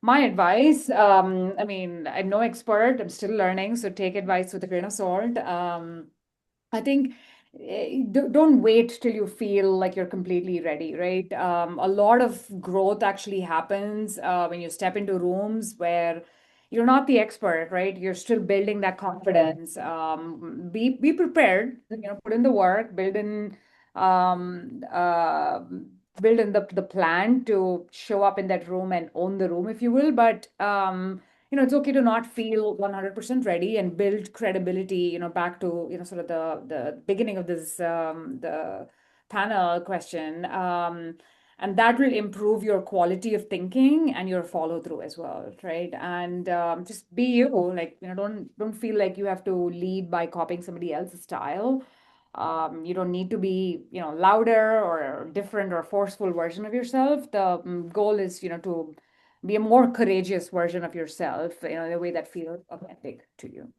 My advice, I mean, I'm no expert, I'm still learning, so take advice with a grain of salt. I think don't wait till you feel like you're completely ready, right? A lot of growth actually happens when you step into rooms where you're not the expert, right? You're still building that confidence. Be prepared, put in the work, um, uh, build in the plan to show up in that room and own the room, if you will. But it's okay to not feel 100% ready and build credibility, back to, sort of the beginning of this, the panel question. And that will improve your quality of thinking and your follow through as well, right? And just be you, like, don't feel like you have to lead by copying somebody else's style. You don't need to be, louder or different or forceful version of yourself. The goal is, to be a more courageous version of yourself, in a way that feels authentic to you.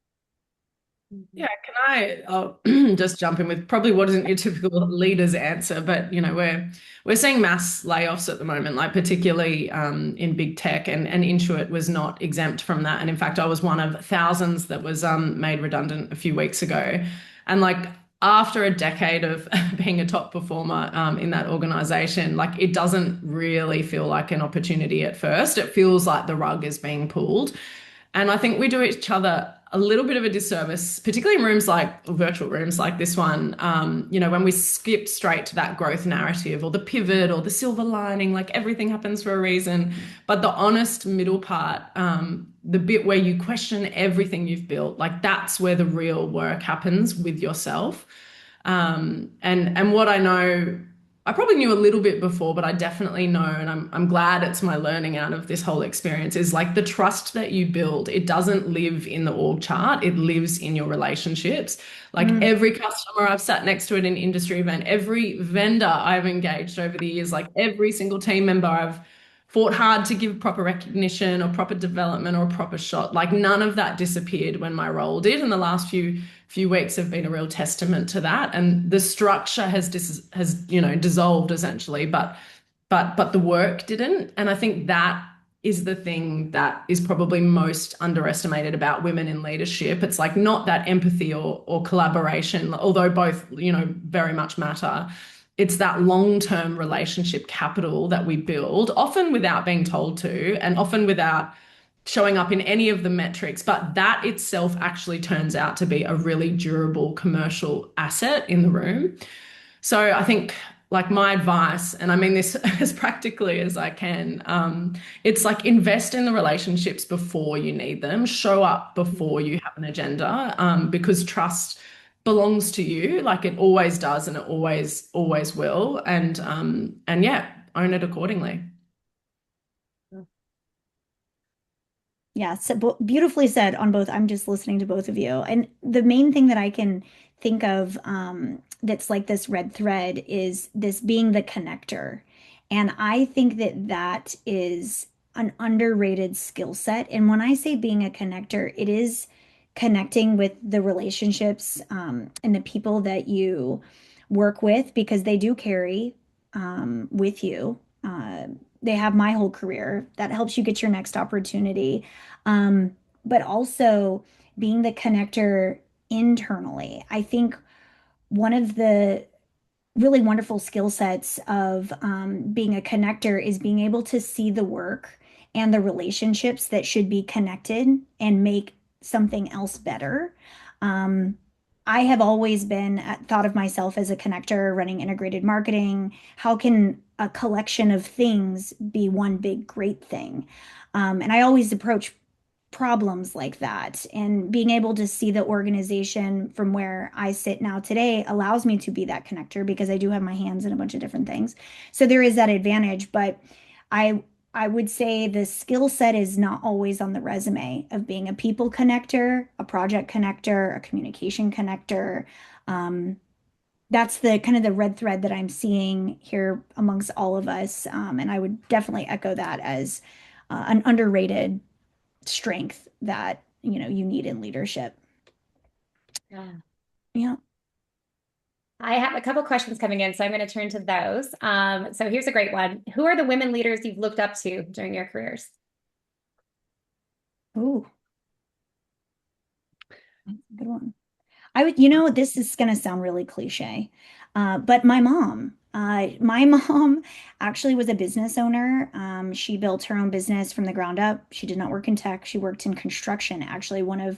Yeah, can just jump in with probably what isn't your typical leader's answer, but we're seeing mass layoffs at the moment, like particularly in big tech, and Intuit was not exempt from that. And in fact, I was one of thousands that was made redundant a few weeks ago. And like after a decade of being a top performer in that organization, like it doesn't really feel like an opportunity at first. It feels like the rug is being pulled. And I think we do each other a little bit of a disservice, particularly in rooms like virtual rooms like this one, when we skip straight to that growth narrative or the pivot or the silver lining, like everything happens for a reason. But the honest middle part, the bit where you question everything you've built, like that's where the real work happens with yourself. And what I know, I probably knew a little bit before, but I definitely know, and I'm glad it's my learning out of this whole experience, is like the trust that you build. It doesn't live in the org chart, it lives in your relationships. Like every customer I've sat next to at an industry event, every vendor I've engaged over the years, like every single team member I've fought hard to give proper recognition or proper development or a proper shot. Like none of that disappeared when my role did. And the last few weeks have been a real testament to that. And the structure has dissolved essentially, but the work didn't. And I think that is the thing that is probably most underestimated about women in leadership. It's like not that empathy or collaboration, although both, very much matter. It's that long-term relationship capital that we build, often without being told to, and often without showing up in any of the metrics. But that itself actually turns out to be a really durable commercial asset in the room. So I think, like my advice, and I mean this as practically as I can, it's like invest in the relationships before you need them, show up before you have an agenda, because trust belongs to you, like it always does, and it always will, and yeah, own it accordingly. Yeah, so beautifully said on both. I'm just listening to both of you. And the main thing that I can think of that's like this red thread is this being the connector. And I think that that is an underrated skill set. And when I say being a connector, it is connecting with the relationships and the people that you work with because they do carry with you. They have my whole career that helps you get your next opportunity. But also being the connector internally. I think one of the really wonderful skill sets of being a connector is being able to see the work and the relationships that should be connected and make something else better. Um, I have always been thought of myself as a connector running integrated marketing. How can a collection of things be one big great thing? And I always approach problems like that. And being able to see the organization from where I sit now today allows me to be that connector because I do have my hands in a bunch of different things. So there is that advantage, but I I would say the skill set is not always on the resume of being a people connector, a project connector, a communication connector. Um, that's the kind of the red thread that I'm seeing here amongst all of us. And I would definitely echo that as an underrated strength that, you need in leadership. Yeah. Yeah. I have a couple questions coming in, so I'm going to turn to those. So here's a great one. Who are the women leaders you've looked up to during your careers? Ooh, that's a good one. This is going to sound really cliche, but my mom actually was a business owner. She built her own business from the ground up. She did not work in tech. She worked in construction, actually one of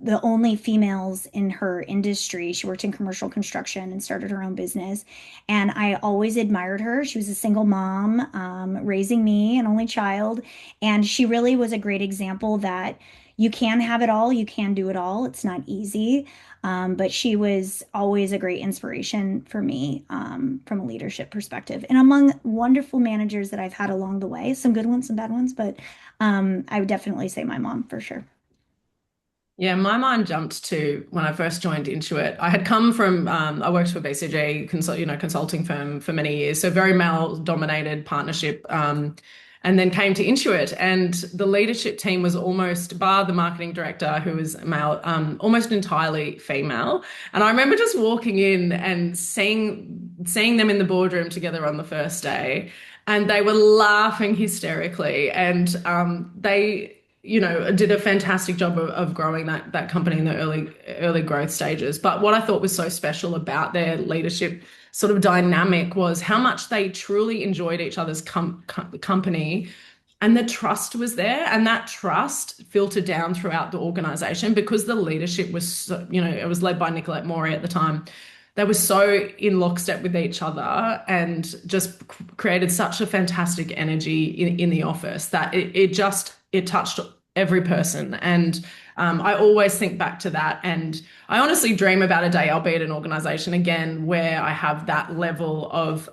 the only females in her industry. She worked in commercial construction and started her own business. And I always admired her. She was a single mom, raising me, an only child. And she really was a great example that you can have it all, you can do it all. It's not easy. But she was always a great inspiration for me from a leadership perspective. And among wonderful managers that I've had along the way, some good ones, some bad ones, but I would definitely say my mom for sure. Yeah, my mind jumped to when I first joined Intuit. I had come from I worked for BCG consulting firm for many years, so very male dominated partnership, and then came to Intuit, and the leadership team was almost, bar the marketing director who was male, almost entirely female. And I remember just walking in and seeing them in the boardroom together on the first day, and they were laughing hysterically, and they did a fantastic job of growing that company in the early growth stages. But what I thought was so special about their leadership sort of dynamic was how much they truly enjoyed each other's company, and the trust was there, and that trust filtered down throughout the organization because the leadership was it was led by Nicolette Maury at the time. They were so in lockstep with each other and just created such a fantastic energy in the office that it touched every person. And I always think back to that. And I honestly dream about a day I'll be at an organization again where I have that level of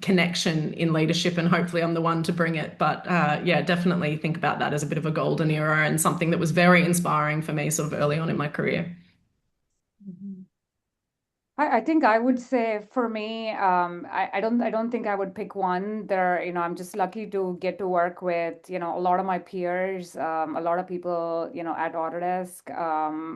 connection in leadership, and hopefully I'm the one to bring it. But yeah, definitely think about that as a bit of a golden era and something that was very inspiring for me sort of early on in my career. Mhm. I think I would say for me, I don't think I would pick one. I'm just lucky to get to work with, a lot of my peers, a lot of people, at Autodesk.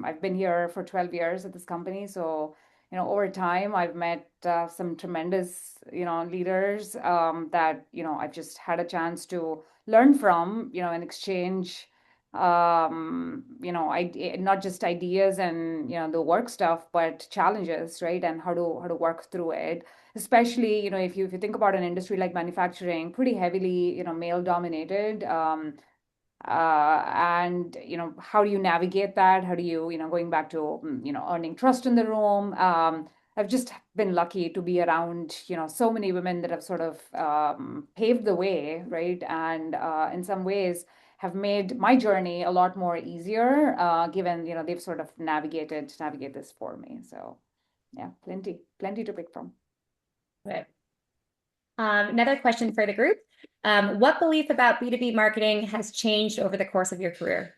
I've been here for 12 years at this company. So, over time, I've met some tremendous, leaders that, I've just had a chance to learn from, and exchange not just ideas and the work stuff, but challenges, right? And how to work through it. Especially, if you think about an industry like manufacturing, pretty heavily, male dominated. And how do you navigate that? How do you, going back to earning trust in the room. I've just been lucky to be around, so many women that have sort of paved the way, right? And in some ways have made my journey a lot more easier, given, they've sort of navigate this for me. So yeah, plenty to pick from. Good. Another question for the group. What belief about B2B marketing has changed over the course of your career?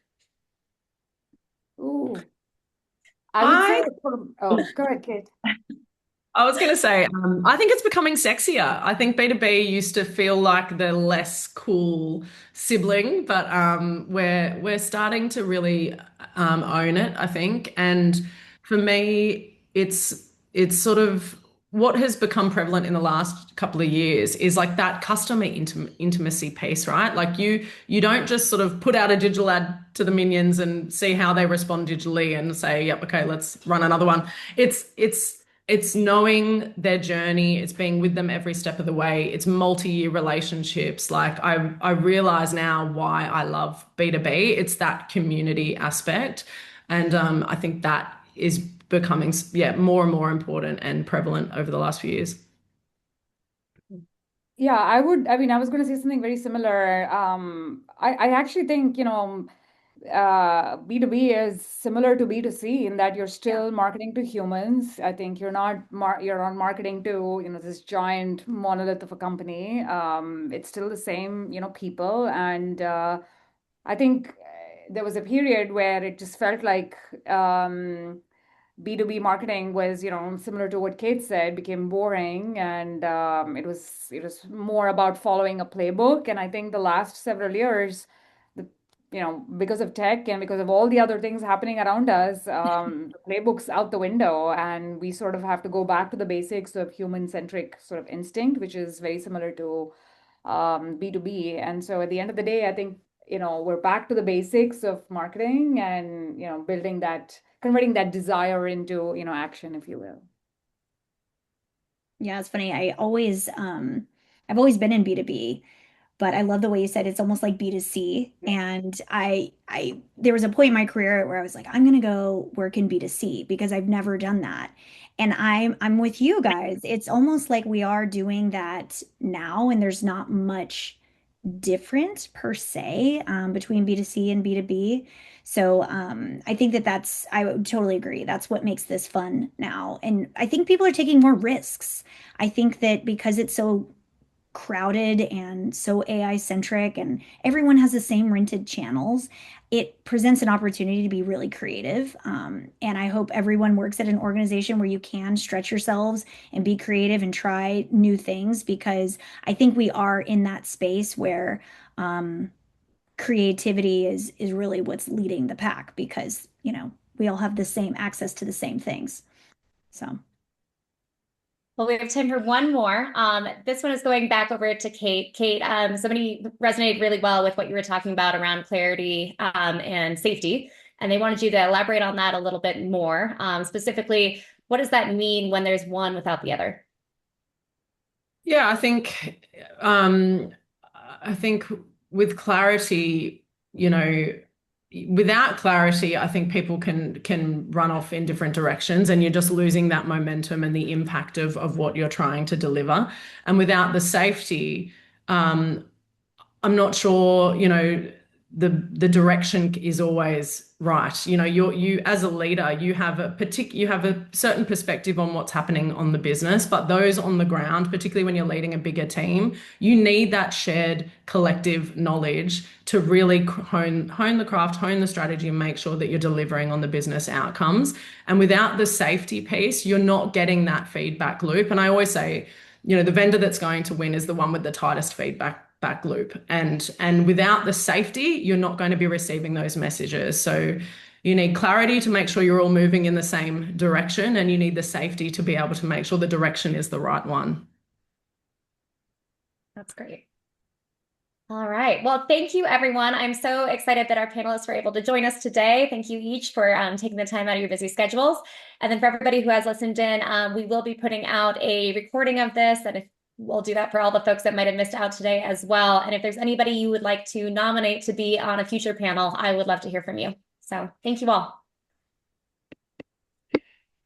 Ooh, I would say, I oh, go ahead, Kate. I was going to say, I think it's becoming sexier. I think B2B used to feel like the less cool sibling, but we're starting to really own it, I think. And for me, it's sort of what has become prevalent in the last couple of years is like that customer intimacy piece, right? Like you don't just sort of put out a digital ad to the minions and see how they respond digitally and say, yep, okay, let's run another one. It's knowing their journey. It's being with them every step of the way. It's multi-year relationships. Like I realize now why I love B2B. It's that community aspect. And I think that is becoming, more and more important and prevalent over the last few years. Yeah, I mean, I was going to say something very similar. I actually think, B2B is similar to B2C in that you're still marketing to humans. I think you're not marketing to, this giant monolith of a company. It's still the same, people. And I think there was a period where it just felt like B2B marketing was, similar to what Kate said, became boring, and it was more about following a playbook. And I think the last several years, the because of tech and because of all the other things happening around us, the playbook's out the window, and we sort of have to go back to the basics of human-centric sort of instinct, which is very similar to B2B. And so at the end of the day, I think, we're back to the basics of marketing and, converting that desire into, action, if you will. Yeah, it's funny. I've always been in B2B, but I love the way you said it's almost like B2C. And there was a point in my career where I was like, I'm gonna go work in B2C because I've never done that. And I'm with you guys. It's almost like we are doing that now, and there's not much different per se between B2C and B2B. So I think I would totally agree. That's what makes this fun now. And I think people are taking more risks. I think that because it's so crowded and so AI centric and everyone has the same rented channels, it presents an opportunity to be really creative. And I hope everyone works at an organization where you can stretch yourselves and be creative and try new things, because I think we are in that space where creativity is really what's leading the pack, because, we all have the same access to the same things. So. Well, we have time for one more. This one is going back over to Kate. Kate, somebody resonated really well with what you were talking about around clarity and safety, and they wanted you to elaborate on that a little bit more. Specifically, what does that mean when there's one without the other? Yeah, I think with clarity, without clarity, I think people can run off in different directions, and you're just losing that momentum and the impact of what you're trying to deliver. And without the safety, I'm not sure, the direction is always right. You as a leader, you have a certain perspective on what's happening on the business, but those on the ground, particularly when you're leading a bigger team, you need that shared collective knowledge to really hone the craft, hone the strategy, and make sure that you're delivering on the business outcomes. And without the safety piece, you're not getting that feedback loop. And I always say, the vendor that's going to win is the one with the tightest feedback loop. And without the safety, you're not going to be receiving those messages. So you need clarity to make sure you're all moving in the same direction, and you need the safety to be able to make sure the direction is the right one. That's great. All right. Well, thank you, everyone. I'm so excited that our panelists were able to join us today. Thank you each for taking the time out of your busy schedules. And then for everybody who has listened in, we will be putting out a recording of this, and we'll do that for all the folks that might have missed out today as well. And if there's anybody you would like to nominate to be on a future panel, I would love to hear from you. So thank you all.